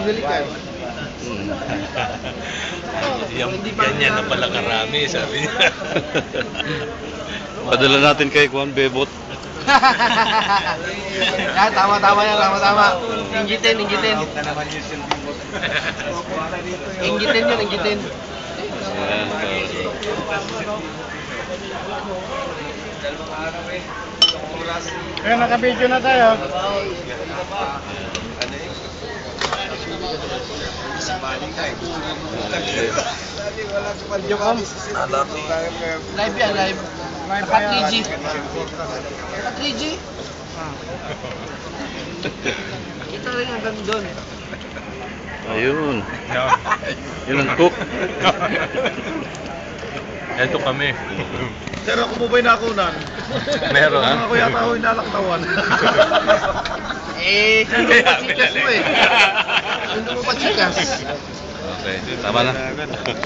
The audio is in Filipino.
Binalikan. Ganyan na pala karami, sabi niya. Padala natin kay Juan Bebot. Yan, tama yan, tama. Inggitin. Inggitin yun, inggitin. Ayan, Kaya naka-video na tayo. Live yan, live. Naka 3G. Naka 3G? Kita rin hanggang doon. ayun. Yun ang cook. Ito kami. Sir, ako mo ba'y nakunan? Meron. Ako yata ako inalaktawan. Sundo mo pa chikas mo eh. Sundo mo pa chikas. Okay, tama na.